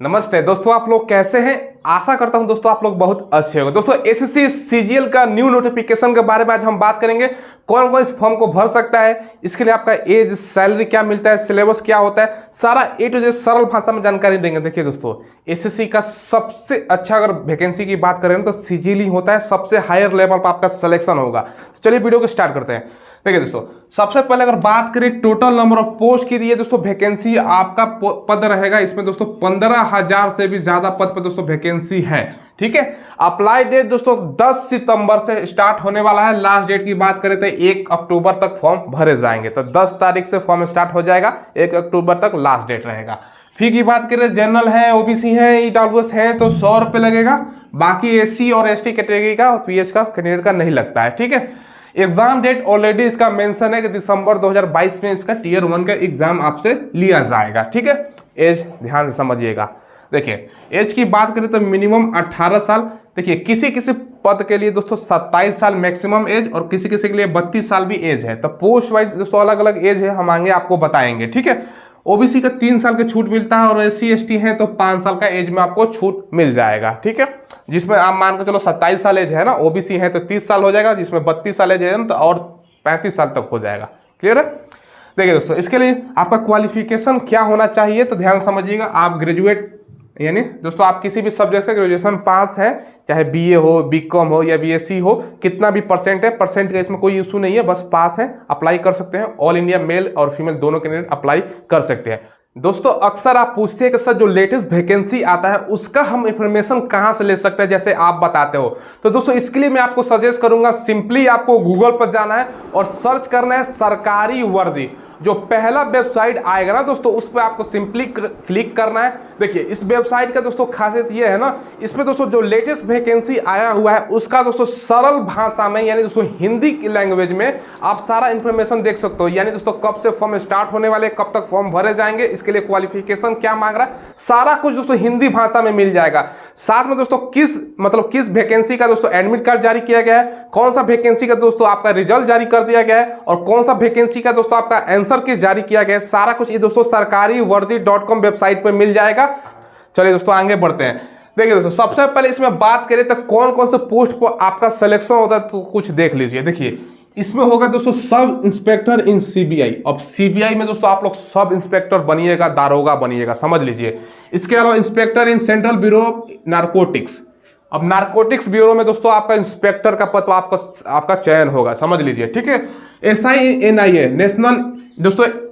नमस्ते दोस्तों, आप लोग कैसे हैं। आशा करता हूं दोस्तों आप लोग बहुत अच्छे होंगे। दोस्तों एसएससी सीजीएल का न्यू नोटिफिकेशन के बारे में आज हम बात करेंगे। कौन कौन इस फॉर्म को भर सकता है, इसके लिए आपका एज, सैलरी क्या मिलता है, सिलेबस क्या होता है, सारा ए टू जेड सरल भाषा में जानकारी देंगे। देखिए दोस्तों, एसएससी का सबसे अच्छा अगर वैकेंसी की बात करें तो सीजीएल ही होता है, सबसे हायर लेवल पर आपका सिलेक्शन होगा। तो चलिए वीडियो को स्टार्ट करते हैं। देखिए दोस्तों, सबसे पहले अगर बात करें टोटल नंबर ऑफ पोस्ट की, दोस्तों वैकेंसी आपका पद रहेगा इसमें दोस्तों 15,000 से भी ज्यादा पद पर दोस्तों वैकेंसी है। ठीक है, अप्लाई डेट दोस्तों 10 सितंबर से स्टार्ट होने वाला है। लास्ट डेट की बात करें तो 1 अक्टूबर तक फॉर्म भरे जाएंगे। तो 10 तारीख से फॉर्म स्टार्ट हो जाएगा, 1 अक्टूबर तक लास्ट डेट रहेगा। फी की बात करें, जनरल है, ओबीसी है, ईडब्ल्यूएस है तो 100 रुपये लगेगा। बाकी एससी और एसटी कैटेगरी का और पीएच का कैंडिडेट का नहीं लगता है। ठीक है, एग्जाम डेट ऑलरेडी इसका मेंशन है कि दिसंबर 2022 में इसका टियर 1 का एग्जाम आपसे लिया जाएगा। ठीक है, एज ध्यान से समझिएगा। देखिए एज की बात करें तो मिनिमम 18 साल। देखिए किसी किसी पद के लिए दोस्तों 27 साल मैक्सिमम एज और किसी किसी के लिए 32 साल भी एज है। तो पोस्ट वाइज दोस्तों अलग अलग एज है, हम आगे आपको बताएंगे। ठीक है, ओबीसी का 3 साल की छूट मिलता है और एससी एसटी है तो 5 साल का एज में आपको छूट मिल जाएगा। ठीक है, जिसमें आप मान के चलो 27 साल एज है ना, ओबीसी है तो 30 साल हो जाएगा, जिसमें 32 साल एज है तो और 35 साल तक हो जाएगा। क्लियर है। देखिए दोस्तों, इसके लिए आपका क्वालिफिकेशन क्या होना चाहिए तो ध्यान समझिएगा। आप ग्रेजुएट यानी दोस्तों आप किसी भी सब्जेक्ट से ग्रेजुएशन पास है, चाहे बीए हो, बीकॉम हो या बीएससी हो, कितना भी परसेंट है, परसेंट का इसमें कोई इशू नहीं है, बस पास है, अप्लाई कर सकते हैं। ऑल इंडिया मेल और फीमेल दोनों कैंडिडेट अप्लाई कर सकते हैं। दोस्तों अक्सर आप पूछते हैं कि सर जो लेटेस्ट वैकेंसी आता है उसका हम इंफॉर्मेशन कहां से ले सकते हैं, जैसे आप बताते हो। तो दोस्तों इसके लिए मैं आपको सजेस्ट करूंगा, सिंपली आपको गूगल पर जाना है और सर्च करना है सरकारी वर्दी। जो पहला वेबसाइट आएगा ना दोस्तों, उस पर आपको सिंपली क्लिक करना है। देखिए इस वेबसाइट का दोस्तों खासियत ये है ना, इसमें दोस्तों जो लेटेस्ट वैकेंसी आया हुआ है उसका दोस्तों सरल भाषा में यानी दोस्तों हिंदी की लैंग्वेज में आप सारा इंफॉर्मेशन देख सकते हो। यानी दोस्तों कब से फॉर्म स्टार्ट होने वाले, कब तक फॉर्म भरे जाएंगे, इसके लिए क्वालिफिकेशन क्या मांग रहा है, सारा कुछ दोस्तों हिंदी भाषा में मिल जाएगा। साथ में दोस्तों किस वैकेंसी का दोस्तों एडमिट कार्ड जारी किया गया है, कौन सा वैकेंसी का दोस्तों आपका रिजल्ट जारी कर दिया गया है और कौन सा वैकेंसी का दोस्तों आपका आंसर किस जारी किया गया है, सारा कुछ ये दोस्तों सरकारी वर्दी.com वेबसाइट पर मिल जाएगा। चलिए दोस्तों आगे बढ़ते हैं। देखिए दोस्तों, सबसे पहले इसमें बात करें तो कौन कौन से पोस्ट पर आपका सिलेक्शन होता है तो कुछ देख लीजिए। देखिए इसमें होगा दोस्तों सब इंस्पेक्टर इन सीबीआई। अब सीबीआई में दोस्तों आप लोग सब इंस्पेक्टर बनिएगा, दारोगा बनिएगा, समझ लीजिए। इसके अलावा inspector in central bureau narcotics. अब नारकोटिक्स ब्यूरो में दोस्तों आपका इंस्पेक्टर का पद आपका चयन होगा, समझ लीजिए। ठीक है, SINIA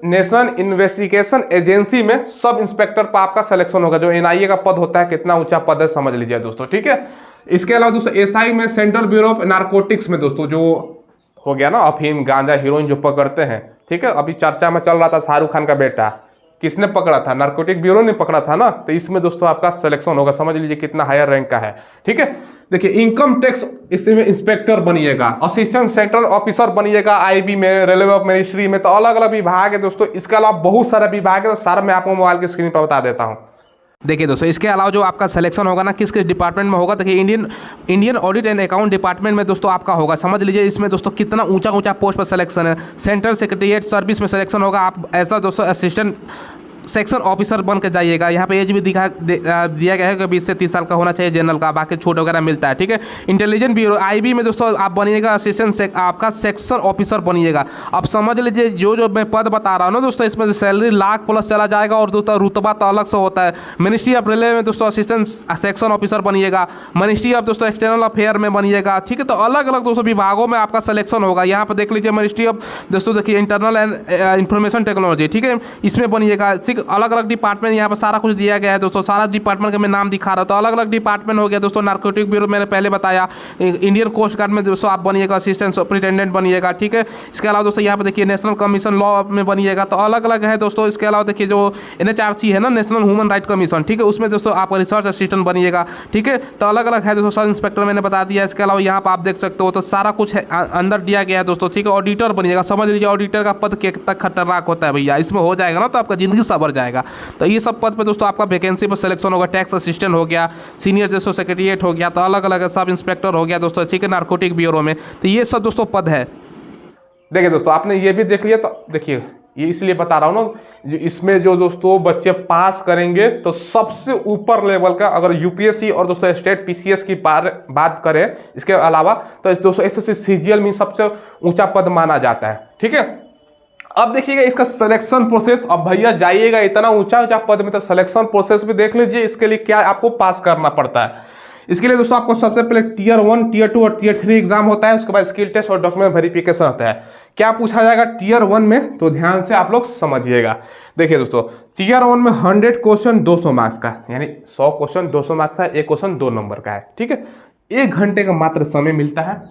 नेशनल इन्वेस्टिगेशन एजेंसी में सब इंस्पेक्टर पर आपका सिलेक्शन होगा। जो NIA का पद होता है, कितना ऊंचा पद है समझ लीजिए दोस्तों। ठीक है, इसके अलावा दोस्तों SI में सेंट्रल ब्यूरो ऑफ नारकोटिक्स में दोस्तों जो हो गया ना, अफीम गांजा हीरोइन जो पकड़ते हैं। ठीक है, अभी चर्चा में चल रहा था शाहरुख खान का बेटा, किसने पकड़ा था, नारकोटिक ब्यूरो ने पकड़ा था ना। तो इसमें दोस्तों आपका सिलेक्शन होगा, समझ लीजिए कितना हायर रैंक का है। ठीक है, देखिए इनकम टैक्स इसमें इंस्पेक्टर बनिएगा, असिस्टेंट सेंट्रल ऑफिसर बनिएगा IB में, रेलवे मिनिस्ट्री में, तो अलग अलग विभाग है दोस्तों। इसके अलावा बहुत सारा विभाग है, तो सारा मैं आपको मोबाइल की स्क्रीन पर बता देता हूँ। देखिए दोस्तों, इसके अलावा जो आपका सिलेक्शन होगा ना, किस किस डिपार्टमेंट में होगा, देखिए Indian audit and account department में दोस्तों आपका होगा। समझ लीजिए इसमें दोस्तों कितना ऊंचा पोस्ट पर सिलेक्शन है। सेंट्रल सेक्रेटरीट सर्विस में सिलेक्शन होगा, आप ऐसा दोस्तों असिस्टेंट सेक्शन ऑफिसर बन के जाइएगा। यहाँ पे एज भी दिया गया है कि 20 से 30 साल का होना चाहिए जनरल का, बाकी छूट वगैरह मिलता है। ठीक है, इंटेलिजेंट ब्यूरो IB में दोस्तों आप बनिएगा असिस्टेंट आपका सेक्शन ऑफिसर बनिएगा। अब समझ लीजिए जो मैं पद बता रहा हूँ ना दोस्तों, इसमें सैलरी लाख प्लस चला जाएगा और दोस्तों रुतबा तो अलग से होता है। मिनिस्ट्री ऑफ रेलवे में दोस्तों असिस्टेंट सेक्शन ऑफिसर बनिएगा, मिनिस्ट्री ऑफ दोस्तों एक्सटर्नल अफेयर में बनिएगा। ठीक है, तो अलग अलग दोस्तों विभागों में आपका सिलेक्शन होगा। यहाँ पर देख लीजिए मिनिस्ट्री ऑफ दोस्तों देखिए इंटरनल एंड इंफॉर्मेशन टेक्नोलॉजी, ठीक है, इसमें बनिएगा। ठीक, अलग अलग डिपार्टमेंट यहाँ पर सारा कुछ दिया गया है दोस्तों। सारा डिपार्टमेंट का मैं नाम दिखा रहा हूँ। तो अलग अलग डिपार्टमेंट हो गया दोस्तों। नारकोटिक ब्यूरो मैंने पहले बताया, इंडियन कोस्ट गार्ड में दोस्तों आप बनिएगा असिस्टेंट सुपरिटेंडेंट बनिएगा। ठीक है, इसके अलावा दोस्तों यहाँ पर देखिए नेशनल कमीशन लॉ में बनिएगा, तो अलग अलग है दोस्तों। इसके अलावा देखिए जो NHRC है ना, नेशनल ह्यूमन राइट कमीशन, ठीक है, उसमें दोस्तों आपका रिसर्च असिस्टेंट बनिएगा। ठीक है, तो अलग अलग है दोस्तों। सब इंस्पेक्टर मैंने बता दिया। इसके अलावा यहाँ पर आप देख सकते हो तो सारा कुछ है अंदर दिया गया है दोस्तों। ठीक है, ऑडिटर बनिएगा। समझ लीजिए ऑडिटर का पद कितना खतरनाक होता है भैया, इसमें हो जाएगा ना तो आपका जिंदगी सवर जाएगा। तो ये सब पद पे दोस्तों आपका वैकेंसी पर सिलेक्शन होगा। टैक्स असिस्टेंट हो गया, सीनियर जस्टिस सेक्रेटरीट हो गया, तो अलग अलग सब इंस्पेक्टर हो गया दोस्तों। ठीक है, नारकोटिक ब्यूरो में, तो ये सब दोस्तों पद है। देखिए दोस्तों आपने ये भी देख लिया। तो देखिए ये इसलिए बता रहा हूँ ना, इसमें जो दोस्तों बच्चे पास करेंगे तो सबसे ऊपर लेवल का, अगर यूपीएससी और दोस्तों स्टेट पीसीएस की बात करें इसके अलावा, तो दोस्तों एसएससी सीजीएल में सबसे ऊंचा पद माना जाता है। ठीक है, अब देखिएगा इसका सिलेक्शन प्रोसेस। अब भैया जाइएगा इतना ऊंचा ऊंचा पद में, तो सिलेक्शन प्रोसेस भी देख लीजिए। इसके लिए क्या आपको पास करना पड़ता है। इसके लिए दोस्तों आपको सबसे पहले टीयर 1, टीयर 2 और टीयर 3 एग्जाम होता है। उसके बाद स्किल टेस्ट और डॉक्यूमेंट वेरिफिकेशन होता है। क्या पूछा जाएगा टीयर 1 में, तो ध्यान से आप लोग समझिएगा। देखिए दोस्तों, टीयर 1 में 100 क्वेश्चन 200 मार्क्स का, यानी 100 क्वेश्चन 200 मार्क्स का, एक क्वेश्चन 2 नंबर का है। ठीक है, 1 घंटे का मात्र समय मिलता है।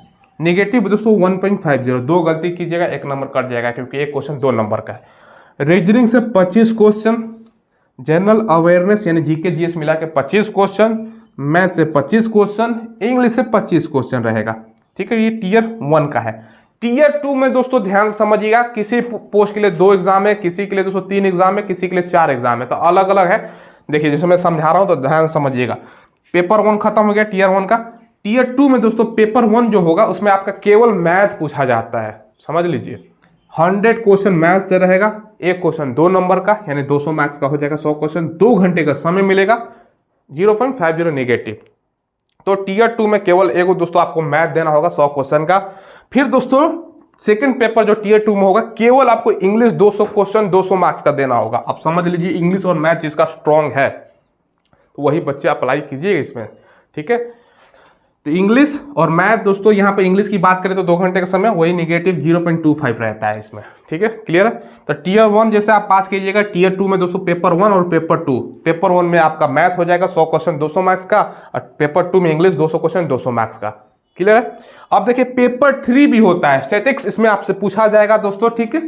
नेगेटिव दोस्तों 1.50, 2 गलती कीजिएगा 1 नंबर कट जाएगा, क्योंकि एक क्वेश्चन 2 नंबर का है। रीजनिंग से 25 क्वेश्चन, जनरल अवेयरनेस यानी जीके जीएस मिला के 25 क्वेश्चन, मैथ से 25 क्वेश्चन, इंग्लिश से 25 क्वेश्चन रहेगा। ठीक है, ये टीयर 1 का है। टीयर 2 में दोस्तों ध्यान से समझिएगा, किसी पोस्ट के लिए 2 एग्जाम है, किसी के लिए दोस्तों 3 एग्जाम है, किसी के लिए 4 एग्जाम है, तो अलग अलग है। देखिए जैसे मैं समझा रहा हूं तो ध्यान समझिएगा। पेपर 1 खत्म हो गया टीयर 1 का। टीयर 2 में दोस्तों पेपर 1 जो होगा उसमें आपका केवल मैथ पूछा जाता है, समझ लीजिए। 100 क्वेश्चन मैथ से रहेगा, एक क्वेश्चन 2 नंबर का, यानी 200 मार्क्स का हो जाएगा। 100 क्वेश्चन, 2 घंटे का समय मिलेगा, 0.50 नेगेटिव। तो टीयर 2 में केवल एक दोस्तों आपको मैथ देना होगा 100 क्वेश्चन का। फिर दोस्तों सेकंड पेपर जो टीयर 2 में होगा, केवल आपको इंग्लिश 200 क्वेश्चन 200 मार्क्स का देना होगा। अब समझ लीजिए, इंग्लिश और मैथ जिसका स्ट्रांग है तो वही बच्चे अप्लाई कीजिएगा इसमें। ठीक है, तो इंग्लिश और मैथ दोस्तों, यहाँ पे इंग्लिश की बात करें तो 2 घंटे का समय, वही नेगेटिव 0.25 रहता है इसमें। ठीक है, क्लियर है। तो टीयर 1 जैसे आप पास कीजिएगा, टीयर 2 में दोस्तों पेपर 1 और पेपर 2। पेपर 1 में आपका मैथ हो जाएगा 100 क्वेश्चन 200 मार्क्स का, और पेपर 2 में इंग्लिश 200 क्वेश्चन 200 मार्क्स का। क्लियर है। अब देखिए पेपर 3 भी होता है, स्टैटिक्स, इसमें आपसे पूछा जाएगा दोस्तों। ठीक है,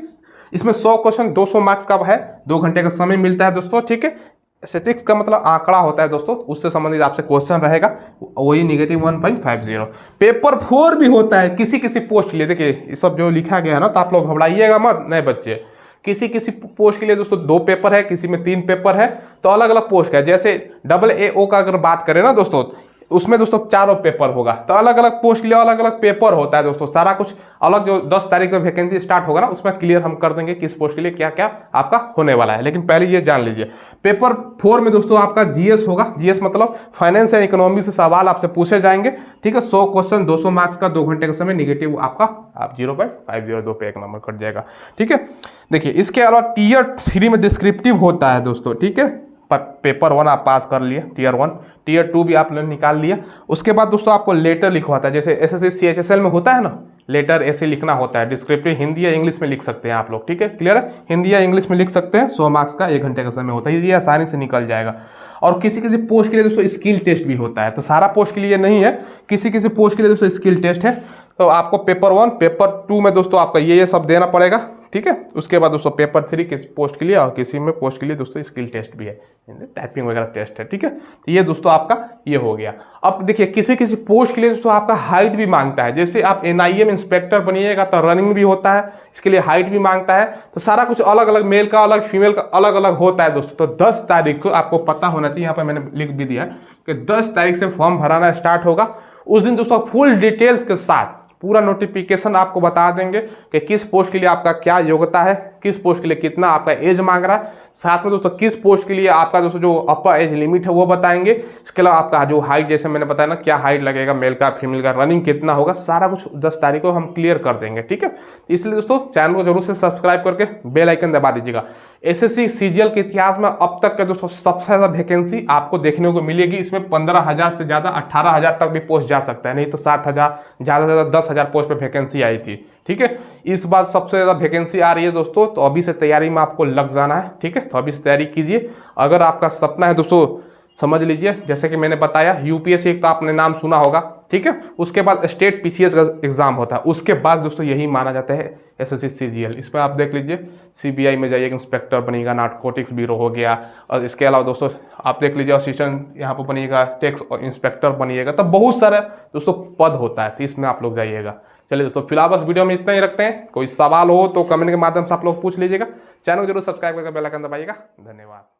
इसमें 100 क्वेश्चन 200 मार्क्स का है, 2 घंटे का समय मिलता है दोस्तों। ठीक है, स्टैटिक्स का मतलब आंकड़ा होता है दोस्तों, उससे संबंधित आपसे क्वेश्चन रहेगा, वही नेगेटिव 1.50। पेपर 4 भी होता है किसी किसी पोस्ट के लिए। देखिए ये सब जो लिखा गया है ना, तो आप लोग घबराइएगा मत नए बच्चे। किसी किसी पोस्ट के लिए दोस्तों 2 पेपर है, किसी में 3 पेपर है, तो अलग अलग पोस्ट है। जैसे AAO का अगर बात करें ना दोस्तों, उसमें दोस्तों 4 पेपर होगा, तो अलग अलग पोस्ट के लिए अलग अलग पेपर होता है दोस्तों। सारा कुछ अलग, जो 10 तारीख को वैकेंसी स्टार्ट होगा ना, उसमें क्लियर हम कर देंगे किस पोस्ट के लिए क्या क्या आपका होने वाला है। लेकिन पहले ये जान लीजिए, पेपर 4 में दोस्तों आपका जीएस होगा। जीएस मतलब फाइनेंस एंड इकोनॉमी से सवाल आपसे पूछे जाएंगे। ठीक है, 100 क्वेश्चन 200 मार्क्स का, 2 घंटे का समय, नेगेटिव आपका आप 0.502 पे 1 नंबर कट जाएगा। ठीक है, देखिए इसके अलावा टीयर 3 में डिस्क्रिप्टिव होता है दोस्तों। ठीक है, पेपर 1 आप पास कर लिए, टीयर 1, टीयर 2 भी आपने निकाल लिया। उसके बाद दोस्तों आपको लेटर लिखवाता है, जैसे एसएससी CHSL में होता है ना, लेटर ऐसे लिखना होता है। डिस्क्रिप्टिव हिंदी या इंग्लिश में लिख सकते हैं आप लोग। ठीक है, क्लियर है, हिंदी या इंग्लिश में लिख सकते हैं। 100 मार्क्स का, 1 घंटे का समय होता है, ये आसानी से निकल जाएगा। और किसी किसी पोस्ट के लिए दोस्तों स्किल टेस्ट भी होता है, तो सारा पोस्ट के लिए नहीं है, किसी किसी पोस्ट के लिए दोस्तों स्किल टेस्ट है। तो आपको पेपर 1, पेपर 2 में दोस्तों आपका ये सब देना पड़ेगा। ठीक है, उसके बाद दोस्तों पेपर 3 किसी पोस्ट के लिए, और किसी में पोस्ट के लिए दोस्तों स्किल टेस्ट भी है, टाइपिंग वगैरह टेस्ट है। ठीक है, तो ये दोस्तों आपका ये हो गया। अब देखिए किसी किसी पोस्ट के लिए दोस्तों आपका हाइट भी मांगता है। जैसे आप NIM इंस्पेक्टर बनिएगा तो रनिंग भी होता है, इसके लिए हाइट भी मांगता है। तो सारा कुछ अलग अलग, मेल का अलग, फीमेल का अलग अलग होता है दोस्तों। तो 10 तारीख को आपको पता होना चाहिए, यहाँ पर मैंने लिख भी दिया कि 10 तारीख से फॉर्म भराना स्टार्ट होगा। उस दिन दोस्तों फुल डिटेल्स के साथ पूरा नोटिफिकेशन आपको बता देंगे कि किस पोस्ट के लिए आपका क्या योग्यता है, किस पोस्ट के लिए कितना आपका एज मांग रहा है। साथ में दोस्तों किस पोस्ट के लिए आपका दोस्तों जो अपर एज लिमिट है वो बताएंगे। इसके अलावा आपका जो हाइट, जैसे मैंने बताया ना, क्या हाइट लगेगा, मेल का फीमेल का, रनिंग कितना होगा, सारा कुछ 10 तारीख को हम क्लियर कर देंगे। ठीक है, इसलिए दोस्तों चैनल को जरूर से सब्सक्राइब करके बेल आइकन दबा दीजिएगा। एसएससी CGL के इतिहास में अब तक के दोस्तों सबसे ज़्यादा वैकेंसी आपको देखने को मिलेगी। इसमें 15,000 से ज़्यादा 18,000 तक भी पोस्ट जा सकता है, नहीं तो 7,000, ज़्यादा से ज़्यादा 10,000 पोस्ट पे वैकेंसी आई थी। ठीक है, इस बार सबसे ज़्यादा वैकेंसी आ रही है दोस्तों, तो अभी से तैयारी में आपको लग जाना है। ठीक है, तो अभी से तैयारी कीजिए। अगर आपका सपना है दोस्तों, समझ लीजिए, जैसे कि मैंने बताया UPSC का आपने नाम सुना होगा। ठीक है, उसके बाद स्टेट PCS का एग्जाम होता है, उसके बाद दोस्तों यही माना जाता है SSC CGL। इसमें आप देख लीजिए, CBI में जाइए इंस्पेक्टर बनिएगा, नारकोटिक्स ब्यूरो हो गया, और इसके अलावा दोस्तों आप देख लीजिए असिस्टेंट यहाँ पर बनिएगा, टैक्स इंस्पेक्टर बनिएगा, तो बहुत सारा दोस्तों पद होता है, तो इसमें आप लोग जाइएगा। चलिए दोस्तों, फिलहाल बस वीडियो में इतना ही रखते हैं। कोई सवाल हो तो कमेंट के माध्यम से आप लोग पूछ लीजिएगा। चैनल को जरूर सब्सक्राइब करके बेल आइकन दबाइएगा। धन्यवाद।